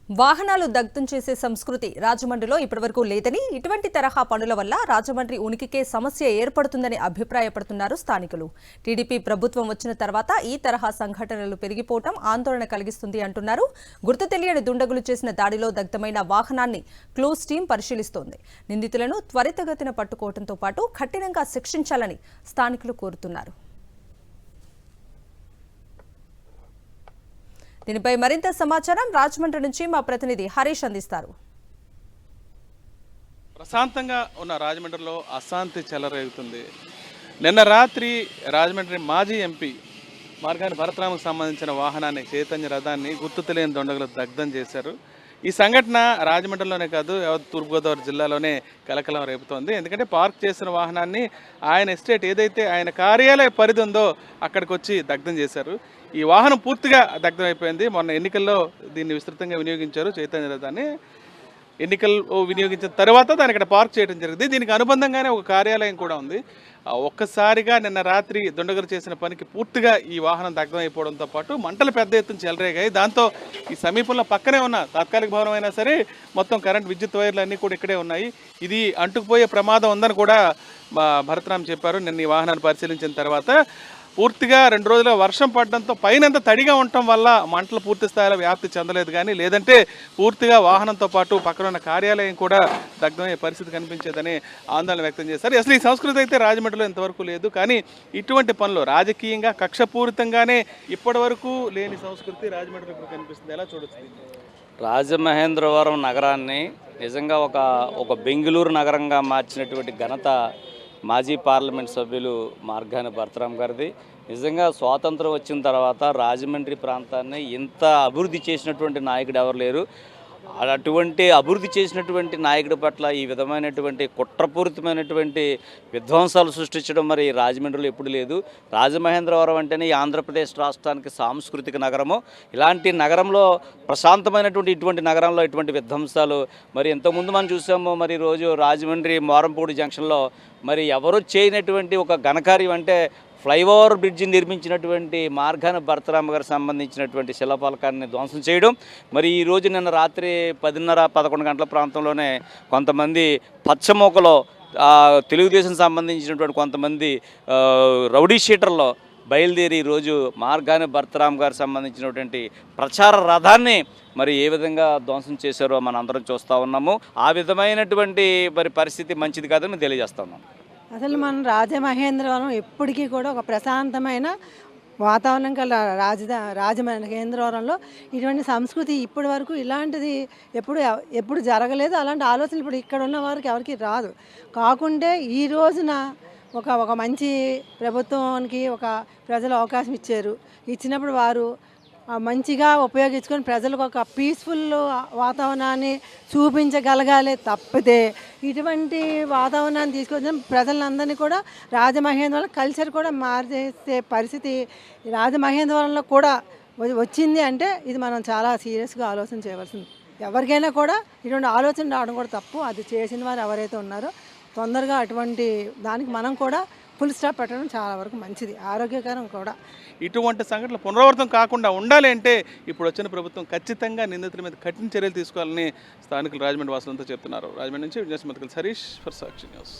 వాహనాలు దగ్ధం చేసే సంస్కృతి రాజమండ్రిలో ఇప్పటివరకు లేదని, ఇటువంటి తరహా పనుల వల్ల రాజమండ్రి ఉనికికే సమస్య ఏర్పడుతుందని అభిప్రాయపడుతున్నారు స్థానికులు. టీడీపీ ప్రభుత్వం వచ్చిన తర్వాత ఈ తరహా సంఘటనలు పెరిగిపోవడం ఆందోళన కలిగిస్తుంది అంటున్నారు. గుర్తు తెలియని దుండగులు చేసిన దాడిలో దగ్ధమైన వాహనాన్ని క్లూస్ టీం పరిశీలిస్తోంది. నిందితులను త్వరితగతిన పట్టుకోవడంతో పాటు కఠినంగా శిక్షించాలని స్థానికులు కోరుతున్నారు. దీనిపై మరింత సమాచారం రాజమండ్రి నుంచి మా ప్రతినిధి హరీష్ అందిస్తారు. ప్రశాంతంగా ఉన్న రాజమండ్రిలో అశాంతి చెలరేగుతుంది. నిన్న రాత్రి రాజమండ్రి మాజీ ఎంపీ మార్గాని భరతరామకు సంబంధించిన వాహనాన్ని, చైతన్య రథాన్ని గుర్తు తెలియని దొండగులు దగ్ధం చేశారు. ఈ సంఘటన రాజమండ్రిలోనే కాదు, తూర్పుగోదావరి జిల్లాలోనే కలకలం రేపుతోంది. ఎందుకంటే పార్క్ చేసిన వాహనాన్ని ఆయన ఎస్టేట్ ఏదైతే ఆయన కార్యాలయ పరిధి ఉందో అక్కడికి వచ్చి దగ్ధం చేశారు. ఈ వాహనం పూర్తిగా దగ్ధం అయిపోయింది. మొన్న ఎన్నికల్లో దీన్ని విస్తృతంగా వినియోగించారు. చైతన్య రథాన్ని ఎన్నికలు వినియోగించిన తర్వాత దాన్ని ఇక్కడ పార్క్ చేయడం జరిగింది. దీనికి అనుబంధంగానే ఒక కార్యాలయం కూడా ఉంది. ఒక్కసారిగా నిన్న రాత్రి దుండగులు చేసిన పనికి పూర్తిగా ఈ వాహనం దగ్ధం అయిపోవడంతో పాటు మంటలు పెద్ద ఎత్తున చెలరేగాయి. దాంతో ఈ సమీపంలో పక్కనే ఉన్న తాత్కాలిక భవనం అయినా సరే మొత్తం కరెంట్ విద్యుత్ వైర్లు అన్నీ కూడా ఇక్కడే ఉన్నాయి. ఇది అంటుకుపోయే ప్రమాదం ఉందని కూడా భరతరామ్ చెప్పారు. నిన్న ఈ వాహనాన్ని పరిశీలించిన తర్వాత పూర్తిగా 2 రోజుల వర్షం పడడంతో పైనంత తడిగా ఉండటం వల్ల మంటలు పూర్తి స్థాయిలో వ్యాప్తి చెందలేదు. కానీ లేదంటే పూర్తిగా వాహనంతో పాటు పక్కన ఉన్న కార్యాలయం కూడా దగ్ధమయ్యే పరిస్థితి కనిపించేదని ఆందోళన వ్యక్తం చేశారు. అసలు ఈ సంస్కృతి అయితే రాజమండ్రిలో ఇంతవరకు లేదు. కానీ ఇటువంటి పనులు రాజకీయంగా కక్షపూరితంగానే ఇప్పటి వరకు లేని సంస్కృతి రాజమండ్రిలో ఇప్పుడు కనిపిస్తుంది. ఎలా చూడొచ్చు? రాజమహేంద్రవరం నగరాన్ని నిజంగా ఒక బెంగళూరు నగరంగా మార్చినటువంటి ఘనత మాజీ పార్లమెంట్ సభ్యులు మార్గాని భరతరామ్ గారిది. నిజంగా స్వాతంత్రం వచ్చిన తర్వాత రాజమండ్రి ప్రాంతాన్ని ఇంత అభివృద్ధి చేసినటువంటి నాయకుడు ఎవరు లేరు. అటువంటి అభివృద్ధి చేసినటువంటి నాయకుడి పట్ల ఈ విధమైనటువంటి కుట్రపూరితమైనటువంటి విధ్వంసాలు సృష్టించడం మరి రాజమండ్రిలో ఎప్పుడు లేదు. రాజమహేంద్రవరం అంటేనే ఈ ఆంధ్రప్రదేశ్ రాష్ట్రానికి సాంస్కృతిక నగరము. ఇలాంటి నగరంలో ప్రశాంతమైనటువంటి ఇటువంటి నగరంలో ఇటువంటి విధ్వంసాలు మరి ఇంతకుముందు మనం చూసాము. మరి రోజు రాజమండ్రి మోరంపూడి జంక్షన్లో మరి ఎవరు చేయనటువంటి ఒక ఘనకార్యం అంటే ఫ్లైఓవర్ బ్రిడ్జి నిర్మించినటువంటి మార్గాని భరతరామ్ గారికి సంబంధించినటువంటి శిలాఫలకాన్ని ధ్వంసం చేయడం. మరి ఈరోజు నిన్న రాత్రి 10:30-11 గంటల ప్రాంతంలోనే కొంతమంది పచ్చమూకలో తెలుగుదేశం సంబంధించినటువంటి కొంతమంది రౌడీ షీటర్లో బయలుదేరి ఈరోజు మార్గాని భరతరామ్ గారికి సంబంధించినటువంటి ప్రచార రథాన్ని మరి ఏ విధంగా ధ్వంసం చేశారో మనం అందరం చూస్తూ ఉన్నాము. ఆ విధమైనటువంటి మరి పరిస్థితి మంచిది కాదని తెలియజేస్తా ఉన్నాం. అసలు మన రాజమహేంద్రవరం ఎప్పటికీ కూడా ఒక ప్రశాంతమైన వాతావరణం కల రాజమహేంద్రవరంలో ఇటువంటి సంస్కృతి ఇప్పటి వరకు ఇలాంటిది ఎప్పుడు జరగలేదు. అలాంటి ఆలోచనలు ఇప్పుడు ఇక్కడ ఉన్న వారికి ఎవరికి రాదు. కాకుంటే ఈ రోజున ఒక మంచి ప్రభుత్వానికి ప్రజలు అవకాశం ఇచ్చినప్పుడు వారు మంచిగా ఉపయోగించుకొని ప్రజలకు ఒక పీస్ఫుల్ వాతావరణాన్ని చూపించగలగాలి. తప్పితే ఇటువంటి వాతావరణాన్ని తీసుకొచ్చిన ప్రజలందరినీ కూడా రాజమహేంద్రవరం కల్చర్ కూడా మార్చేసే పరిస్థితి రాజమహేంద్రవరంలో కూడా వచ్చింది అంటే ఇది మనం చాలా సీరియస్గా ఆలోచన చేయవలసింది. ఎవరికైనా కూడా ఇటువంటి ఆలోచన రావడం కూడా తప్పు. అది చేసిన వారు ఎవరైతే ఉన్నారో తొందరగా అటువంటి దానికి మనం కూడా ఫుల్ స్టాప్ పెట్టడం చాలా వరకు మంచిది, ఆరోగ్యకరం కూడా. ఇటువంటి సంఘటనలు పునరావృతం కాకుండా ఉండాలి అంటే ఇప్పుడు వచ్చిన ప్రభుత్వం ఖచ్చితంగా నిందితుల మీద కఠిన చర్యలు తీసుకోవాలని స్థానికులు రాజమండ్రి వాసులంతా చెప్తున్నారు. రాజమండ్రి నుంచి Vijay Harish for Sakshi news.